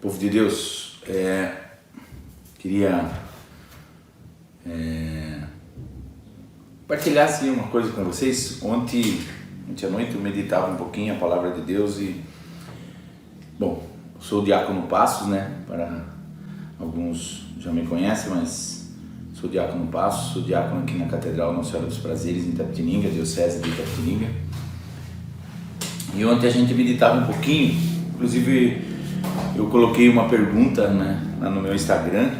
Povo de Deus, queria partilhar assim, uma coisa com vocês. Ontem à noite eu meditava um pouquinho a palavra de Deus e, bom, sou o diácono Passos, né? Para alguns já me conhecem, mas sou o diácono Passos, sou diácono aqui na Catedral Nossa Senhora dos Prazeres em Itapetininga, Diocese de Itapetininga. E ontem a gente meditava um pouquinho, inclusive eu coloquei uma pergunta, né, lá no meu Instagram,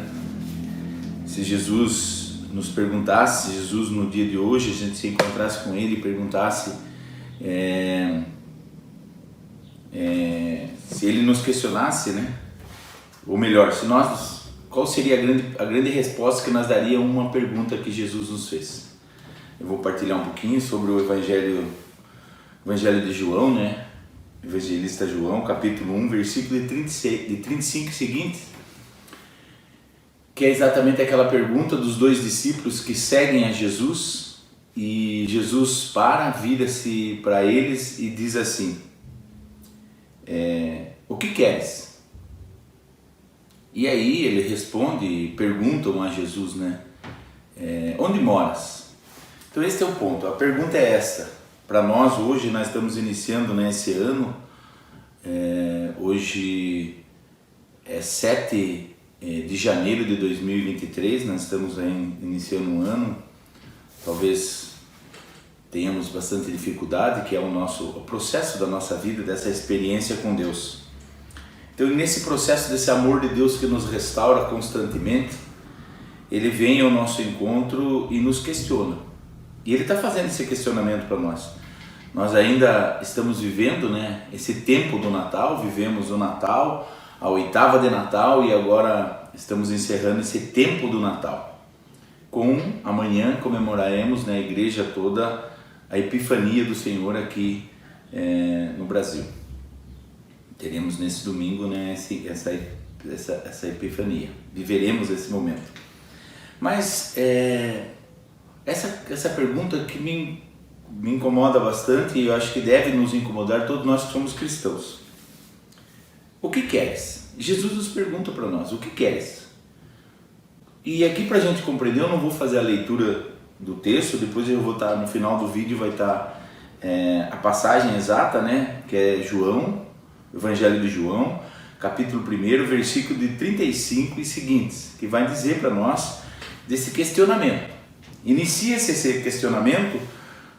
se Jesus nos perguntasse, se Jesus no dia de hoje, a gente se encontrasse com Ele e perguntasse se Ele nos questionasse, né, ou melhor, se nós, qual seria a grande resposta que nós daríamos a uma pergunta que Jesus nos fez. Eu vou partilhar um pouquinho sobre o Evangelho de João, né? Evangelista João, capítulo 1, versículo de 35 seguinte, que é exatamente aquela pergunta dos dois discípulos que seguem a Jesus, e Jesus vira-se para eles e diz assim: o que queres? E aí ele responde e perguntam a Jesus, né? Onde moras? Então esse é o ponto, a pergunta é esta. Para nós hoje, nós estamos iniciando, né, esse ano, hoje é 7 de janeiro de 2023, nós estamos aí iniciando um ano, talvez tenhamos bastante dificuldade, que é o processo da nossa vida, dessa experiência com Deus. Então nesse processo desse amor de Deus que nos restaura constantemente, Ele vem ao nosso encontro e nos questiona. E Ele está fazendo esse questionamento para nós. Nós ainda estamos vivendo, né, esse tempo do Natal, vivemos o Natal, a oitava de Natal, e agora estamos encerrando esse tempo do Natal. Amanhã comemoraremos na igreja toda a Epifania do Senhor aqui no Brasil. Teremos nesse domingo, né, essa Epifania, viveremos esse momento. Mas essa pergunta que me incomoda bastante, e eu acho que deve nos incomodar todos nós que somos cristãos. O que queres? Jesus nos pergunta para nós, o que queres? E aqui, para a gente compreender, eu não vou fazer a leitura do texto, depois eu vou estar, no final do vídeo vai estar a passagem exata, né, que é João, Evangelho de João, capítulo 1, versículo de 35 e seguintes, que vai dizer para nós desse questionamento. Inicia-se esse questionamento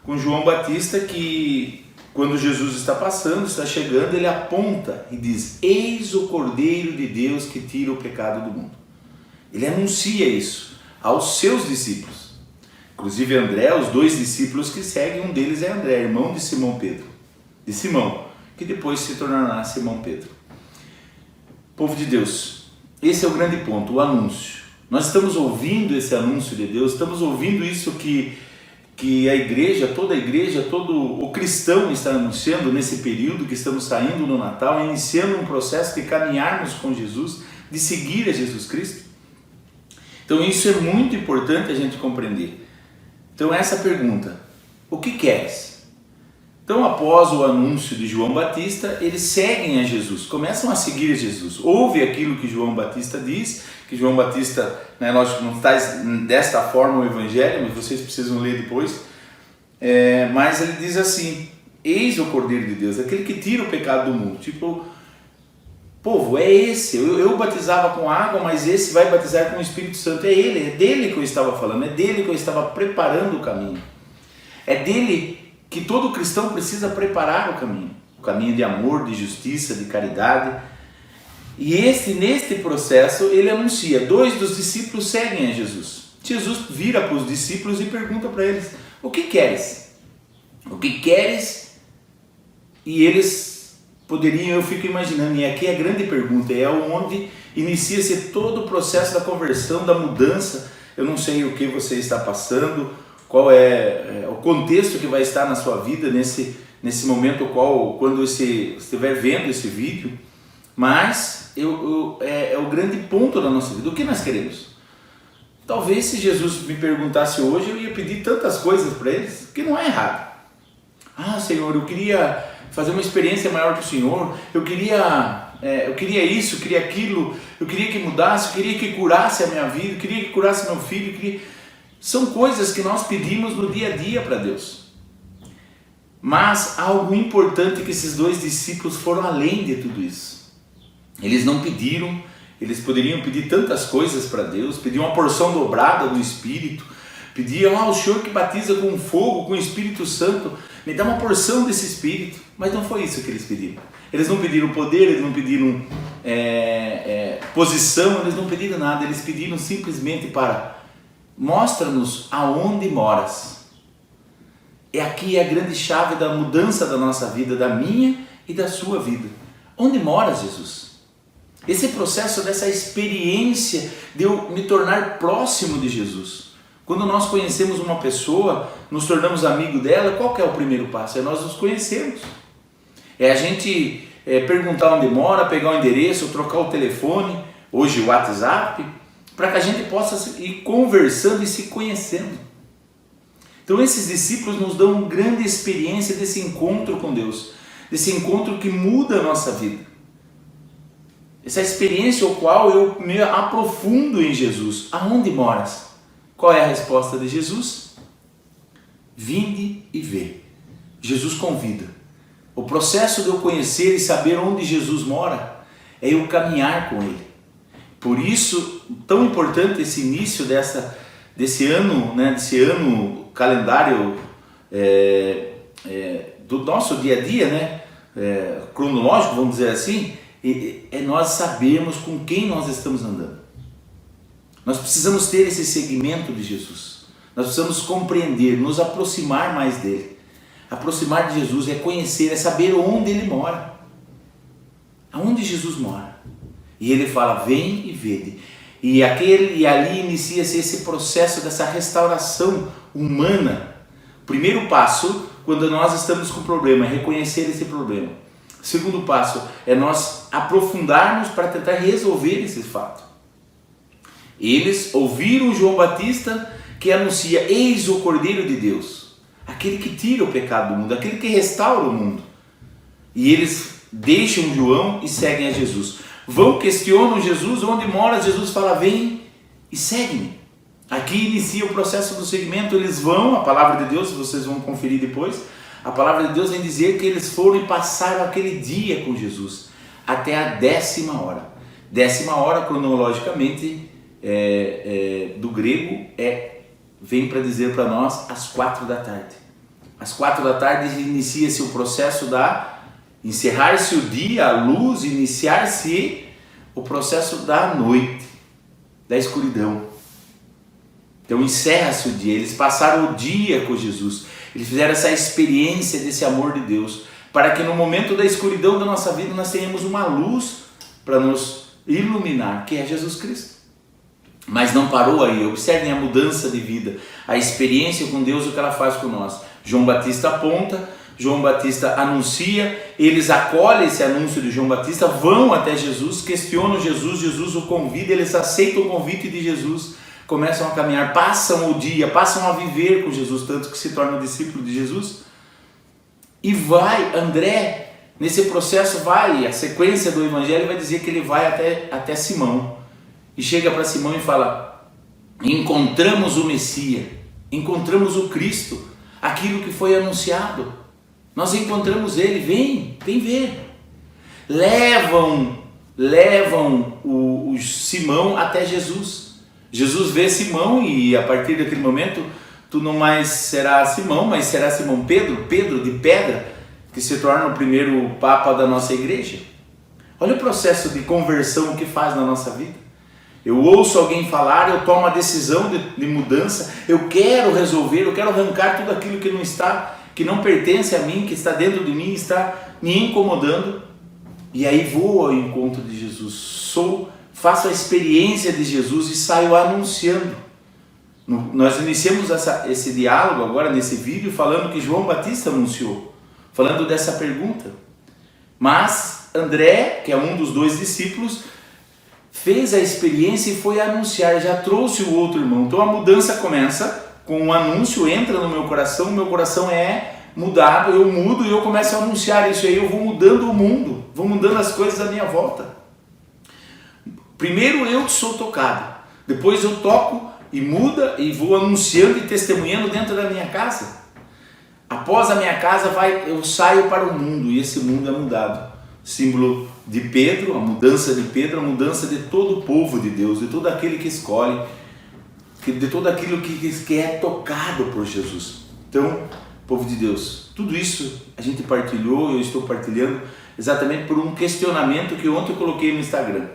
com João Batista, que quando Jesus está passando, está chegando, ele aponta e diz: eis o Cordeiro de Deus que tira o pecado do mundo. Ele anuncia isso aos seus discípulos, inclusive André, os dois discípulos que seguem, um deles é André, irmão de Simão, que depois se tornará Simão Pedro. Povo de Deus, esse é o grande ponto, o anúncio. Nós estamos ouvindo esse anúncio de Deus, estamos ouvindo isso que a igreja, todo o cristão está anunciando nesse período que estamos saindo no Natal, iniciando um processo de caminharmos com Jesus, de seguir a Jesus Cristo. Então isso é muito importante a gente compreender. Então essa pergunta, o que queres? Então após o anúncio de João Batista, eles seguem a Jesus, começam a seguir a Jesus, ouve aquilo que João Batista diz, que João Batista, né, lógico, não traz desta forma o Evangelho, mas vocês precisam ler depois, mas ele diz assim: eis o Cordeiro de Deus, aquele que tira o pecado do mundo. Tipo, povo, é esse, eu batizava com água, mas esse vai batizar com o Espírito Santo, é dele que eu estava falando, é dele que eu estava preparando o caminho, é dele que todo cristão precisa preparar o caminho de amor, de justiça, de caridade. E neste processo ele anuncia, 2 dos discípulos seguem a Jesus. Jesus vira para os discípulos e pergunta para eles: o que queres? O que queres? E eles poderiam, eu fico imaginando, e aqui é a grande pergunta, é onde inicia-se todo o processo da conversão, da mudança. Eu não sei o que você está passando, qual é o contexto que vai estar na sua vida nesse momento, quando você estiver vendo esse vídeo, mas é o grande ponto da nossa vida. O que nós queremos? Talvez se Jesus me perguntasse hoje, eu ia pedir tantas coisas para eles, que não é errado. Senhor, eu queria fazer uma experiência maior com o Senhor, eu queria eu queria isso, eu queria aquilo, eu queria que mudasse, eu queria que curasse a minha vida, eu queria que curasse meu filho, São coisas que nós pedimos no dia a dia para Deus. Mas algo importante é que esses dois discípulos foram além de tudo isso. Eles não pediram, eles poderiam pedir tantas coisas para Deus, pedir uma porção dobrada do Espírito, pediam, o Senhor que batiza com fogo, com o Espírito Santo, me dá uma porção desse Espírito. Mas não foi isso que eles pediram. Eles não pediram poder, eles não pediram posição, eles não pediram nada, eles pediram simplesmente mostra-nos aonde moras. E aqui é a grande chave da mudança da nossa vida, da minha e da sua vida. Onde mora Jesus? Esse processo dessa experiência de eu me tornar próximo de Jesus. Quando nós conhecemos uma pessoa, nos tornamos amigo dela, qual que é o primeiro passo? É nós nos conhecermos. É a gente perguntar onde mora, pegar o endereço, trocar o telefone, hoje o WhatsApp, para que a gente possa ir conversando e se conhecendo. Então esses discípulos nos dão uma grande experiência desse encontro com Deus, desse encontro que muda a nossa vida. Essa experiência ao qual eu me aprofundo em Jesus. Aonde moras? Qual é a resposta de Jesus? Vinde e vê. Jesus convida. O processo de eu conhecer e saber onde Jesus mora é eu caminhar com Ele. Por isso, tão importante esse início desse ano calendário do nosso dia a dia, cronológico, vamos dizer assim, é nós sabermos com quem nós estamos andando. Nós precisamos ter esse segmento de Jesus. Nós precisamos compreender, nos aproximar mais dele. Aproximar de Jesus é conhecer, é saber onde ele mora. Aonde Jesus mora. E ele fala, vem e vede. E ali inicia-se esse processo dessa restauração humana. O primeiro passo, quando nós estamos com problema, é reconhecer esse problema. O segundo passo é nós aprofundarmos para tentar resolver esse fato. Eles ouviram João Batista que anuncia, eis o Cordeiro de Deus, aquele que tira o pecado do mundo, aquele que restaura o mundo. E eles deixam João e seguem a Jesus. Questionam Jesus, onde mora? Jesus fala, vem e segue-me. Aqui inicia o processo do seguimento. Eles vão, a palavra de Deus, vocês vão conferir depois, a palavra de Deus vem dizer que eles foram e passaram aquele dia com Jesus, até a 10ª hora. 10ª hora, cronologicamente, do grego, vem para dizer para nós às 4 da tarde. Às 4 da tarde inicia-se o processo encerrar-se o dia, a luz, iniciar-se o processo da noite, da escuridão. Então encerra-se o dia, eles passaram o dia com Jesus, eles fizeram essa experiência desse amor de Deus, para que no momento da escuridão da nossa vida nós tenhamos uma luz para nos iluminar, que é Jesus Cristo. Mas não parou aí, observem a mudança de vida, a experiência com Deus, o que ela faz com nós. João Batista aponta, João Batista anuncia, eles acolhem esse anúncio de João Batista, vão até Jesus, questionam Jesus, Jesus o convida, eles aceitam o convite de Jesus, começam a caminhar, passam o dia, passam a viver com Jesus, tanto que se tornam discípulos de Jesus. E André, nesse processo a sequência do evangelho vai dizer que ele vai até Simão, e chega para Simão e fala, encontramos o Messias, encontramos o Cristo, aquilo que foi anunciado, nós encontramos ele, vem ver. Levam o Simão até Jesus. Jesus vê Simão e a partir daquele momento, tu não mais será Simão, mas será Simão Pedro de pedra, que se torna o primeiro papa da nossa igreja. Olha o processo de conversão que faz na nossa vida. Eu ouço alguém falar, eu tomo a decisão de mudança, eu quero resolver, eu quero arrancar tudo aquilo que não pertence a mim, que está dentro de mim, está me incomodando, e aí vou ao encontro de Jesus, faço a experiência de Jesus e saio anunciando. Nós iniciamos esse diálogo agora nesse vídeo falando que João Batista anunciou, falando dessa pergunta, mas André, que é um dos 2 discípulos, fez a experiência e foi anunciar, já trouxe o outro irmão. Então a mudança começa com um anúncio, entra no meu coração é mudado, eu mudo e eu começo a anunciar isso aí, eu vou mudando o mundo, vou mudando as coisas à minha volta. Primeiro eu sou tocado, depois eu toco e muda e vou anunciando e testemunhando dentro da minha casa. Após a minha casa eu saio para o mundo e esse mundo é mudado. Símbolo de Pedro, a mudança de Pedro, a mudança de todo o povo de Deus, de todo aquele que escolhe, de todo aquilo que é tocado por Jesus. Então, povo de Deus, tudo isso a gente partilhou, eu estou partilhando exatamente por um questionamento que ontem eu coloquei no Instagram.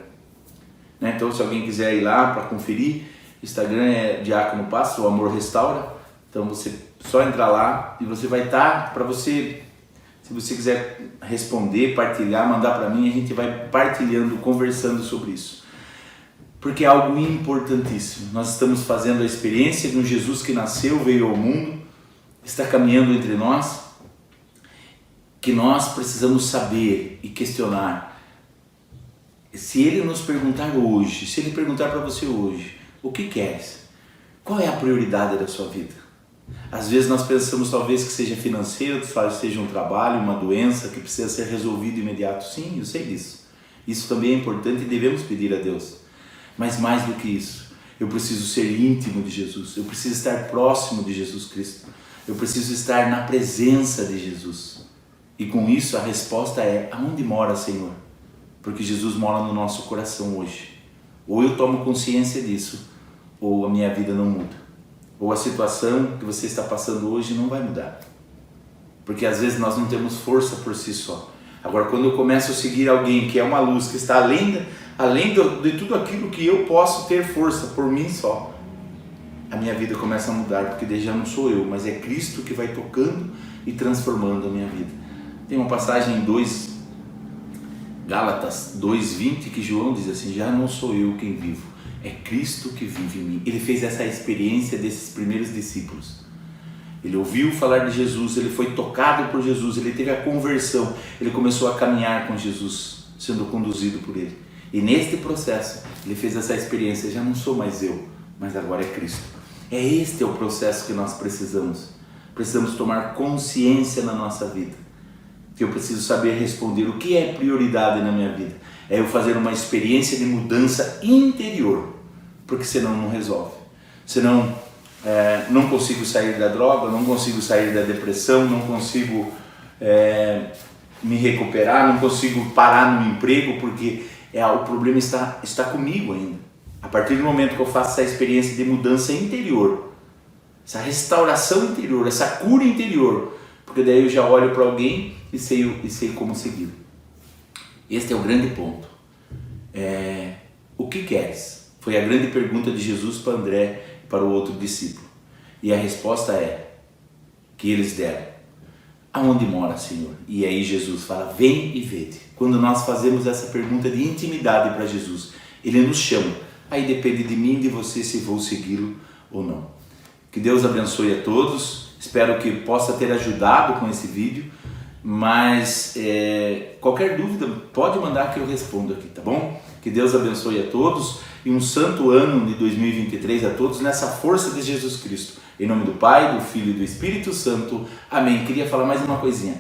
Então, se alguém quiser ir lá para conferir, Instagram é Diácono Passo, o Amor Restaura. Então, você só entrar lá e você vai estar, para você, se você quiser responder, partilhar, mandar para mim, a gente vai partilhando, conversando sobre isso. Porque é algo importantíssimo. Nós estamos fazendo a experiência de um Jesus que nasceu, veio ao mundo, está caminhando entre nós, que nós precisamos saber e questionar. Se ele nos perguntar hoje, se ele perguntar para você hoje, o que queres? Qual é a prioridade da sua vida? Às vezes nós pensamos talvez que seja financeiro, seja um trabalho, uma doença que precisa ser resolvido imediato. Sim, eu sei disso. Isso também é importante e devemos pedir a Deus. Mas mais do que isso, eu preciso ser íntimo de Jesus, eu preciso estar próximo de Jesus Cristo, eu preciso estar na presença de Jesus. E com isso a resposta é: aonde mora, Senhor? Porque Jesus mora no nosso coração hoje. Ou eu tomo consciência disso, ou a minha vida não muda. Ou a situação que você está passando hoje não vai mudar. Porque às vezes nós não temos força por si só. Agora, quando eu começo a seguir alguém que é uma luz, que está além de tudo aquilo que eu posso ter força por mim só, a minha vida começa a mudar, porque daí já não sou eu, mas é Cristo que vai tocando e transformando a minha vida. Tem uma passagem em Gálatas 2:20 que João diz assim: já não sou eu quem vivo, é Cristo que vive em mim. Ele fez essa experiência desses primeiros discípulos. Ele ouviu falar de Jesus, ele foi tocado por Jesus, ele teve a conversão, ele começou a caminhar com Jesus, sendo conduzido por ele. E neste processo, ele fez essa experiência: já não sou mais eu, mas agora é Cristo. Este é o processo que nós precisamos. Precisamos tomar consciência na nossa vida. Que eu preciso saber responder o que é prioridade na minha vida. É eu fazer uma experiência de mudança interior, porque senão não resolve. Senão não consigo sair da droga, não consigo sair da depressão, não consigo me recuperar, não consigo parar no emprego, porque o problema está comigo ainda. A partir do momento que eu faço essa experiência de mudança interior, essa restauração interior, essa cura interior, porque daí eu já olho para alguém e sei como seguir. Este é o grande ponto. O que queres? Foi a grande pergunta de Jesus para André e para o outro discípulo. E a resposta é que eles deram: aonde mora, Senhor? E aí Jesus fala: vem e vede. Quando nós fazemos essa pergunta de intimidade para Jesus, ele nos chama. Aí depende de mim e de você se vou segui-lo ou não. Que Deus abençoe a todos. Espero que possa ter ajudado com esse vídeo. Mas qualquer dúvida pode mandar que eu respondo aqui, tá bom? Que Deus abençoe a todos e um santo ano de 2023 a todos nessa força de Jesus Cristo. Em nome do Pai, do Filho e do Espírito Santo. Amém. Queria falar mais uma coisinha.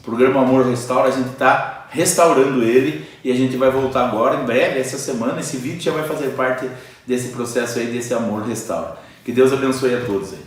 O programa Amor Restaura, a gente está restaurando ele e a gente vai voltar agora em breve, essa semana. Esse vídeo já vai fazer parte desse processo aí, desse Amor Restaura. Que Deus abençoe a todos aí.